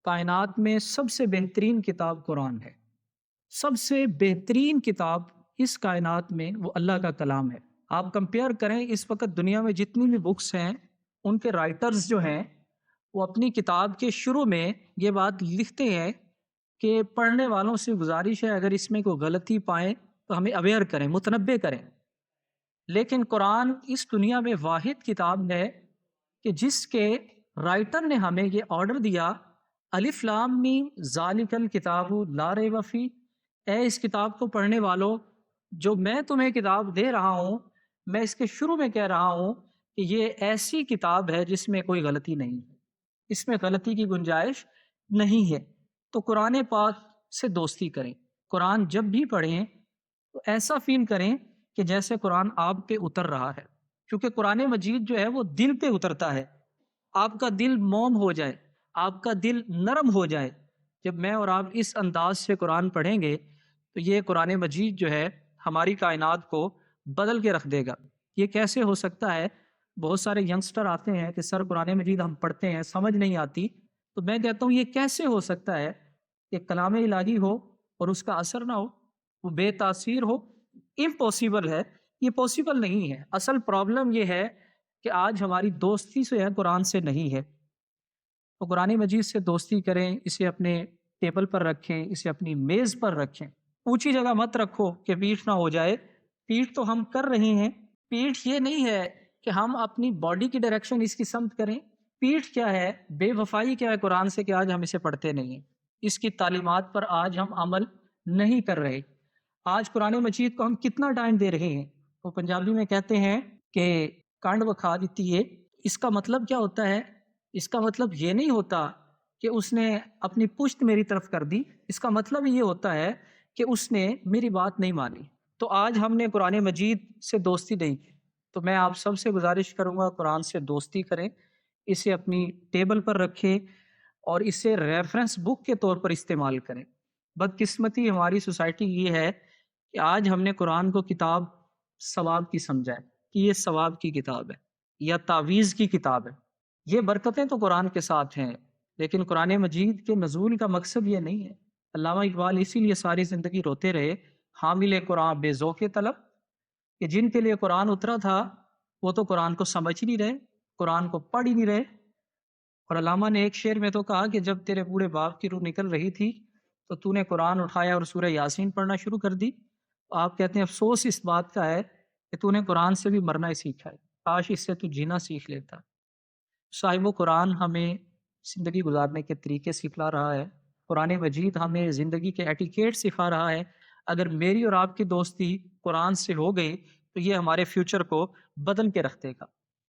کائنات میں سب سے بہترین کتاب قرآن ہے۔ سب سے بہترین کتاب اس کائنات میں وہ اللہ کا کلام ہے۔ آپ کمپیئر کریں، اس وقت دنیا میں جتنی بھی بکس ہیں ان کے رائٹرز جو ہیں وہ اپنی کتاب کے شروع میں یہ بات لکھتے ہیں کہ پڑھنے والوں سے گزارش ہے اگر اس میں کوئی غلطی پائیں تو ہمیں اویئر کریں، متنبع کریں۔ لیکن قرآن اس دنیا میں واحد کتاب ہے کہ جس کے رائٹر نے ہمیں یہ آرڈر دیا، الف لام میم ذالک الکتاب لا ریب فیہ، اے اس کتاب کو پڑھنے والوں، جو میں تمہیں کتاب دے رہا ہوں، میں اس کے شروع میں کہہ رہا ہوں کہ یہ ایسی کتاب ہے جس میں کوئی غلطی نہیں ہے، اس میں غلطی کی گنجائش نہیں ہے۔ تو قرآن پاک سے دوستی کریں، قرآن جب بھی پڑھیں تو ایسا فیل کریں کہ جیسے قرآن آپ پہ اتر رہا ہے، کیونکہ قرآن مجید جو ہے وہ دل پہ اترتا ہے۔ آپ کا دل موم ہو جائے، آپ کا دل نرم ہو جائے۔ جب میں اور آپ اس انداز سے قرآن پڑھیں گے تو یہ قرآن مجید جو ہے ہماری کائنات کو بدل کے رکھ دے گا۔ یہ کیسے ہو سکتا ہے؟ بہت سارے ینگسٹر آتے ہیں کہ سر قرآن مجید ہم پڑھتے ہیں سمجھ نہیں آتی، تو میں کہتا ہوں یہ کیسے ہو سکتا ہے کہ کلام الہی ہو اور اس کا اثر نہ ہو، وہ بے تاثیر ہو؟ امپاسبل ہے، یہ پاسبل نہیں ہے۔ اصل پرابلم یہ ہے کہ آج ہماری دوستی سے ہے، قرآن سے نہیں ہے۔ تو قرآن مجید سے دوستی کریں، اسے اپنے ٹیبل پر رکھیں، اسے اپنی میز پر رکھیں۔ اونچی جگہ مت رکھو کہ پیٹھ نہ ہو جائے۔ پیٹھ تو ہم کر رہے ہیں، پیٹھ یہ نہیں ہے کہ ہم اپنی باڈی کی ڈائریکشن اس کی سمت کریں۔ پیٹھ کیا ہے؟ بے وفائی کیا ہے قرآن سے کہ آج ہم اسے پڑھتے نہیں ہیں، اس کی تعلیمات پر آج ہم عمل نہیں کر رہے۔ آج قرآن مجید کو ہم کتنا ٹائم دے رہے ہیں؟ وہ پنجابی میں کہتے ہیں کہ کانڈ بکھا دیتی ہے۔ اس کا مطلب کیا ہوتا ہے؟ اس کا مطلب یہ نہیں ہوتا کہ اس نے اپنی پشت میری طرف کر دی، اس کا مطلب یہ ہوتا ہے کہ اس نے میری بات نہیں مانی۔ تو آج ہم نے قرآن مجید سے دوستی نہیں کی، تو میں آپ سب سے گزارش کروں گا قرآن سے دوستی کریں، اسے اپنی ٹیبل پر رکھیں اور اسے ریفرنس بک کے طور پر استعمال کریں۔ بدقسمتی ہماری سوسائٹی یہ ہے کہ آج ہم نے قرآن کو کتاب ثواب کی سمجھا ہے کہ یہ ثواب کی کتاب ہے یا تعویذ کی کتاب ہے۔ یہ برکتیں تو قرآن کے ساتھ ہیں، لیکن قرآن مجید کے نزول کا مقصد یہ نہیں ہے۔ علامہ اقبال اسی لیے ساری زندگی روتے رہے، حامل قرآن بے ذوق طلب، کہ جن کے لیے قرآن اترا تھا وہ تو قرآن کو سمجھ ہی نہیں رہے، قرآن کو پڑھ ہی نہیں رہے۔ اور علامہ نے ایک شعر میں تو کہا کہ جب تیرے بوڑھے باپ کی روح نکل رہی تھی تو نے قرآن اٹھایا اور سورہ یاسین پڑھنا شروع کر دی۔ آپ کہتے ہیں افسوس اس بات کا ہے کہ نے قرآن سے بھی مرنا ہی سیکھا ہے، کاش اس سے تو جینا سیکھ لیتا۔ صاحب قرآن ہمیں زندگی گزارنے کے طریقے سکھلا رہا ہے، قرآن مجید ہمیں زندگی کے ایٹیکیٹ سکھا رہا ہے۔ اگر میری اور آپ کی دوستی قرآن سے ہو گئی تو یہ ہمارے فیوچر کو بدل کے رکھ دے گا۔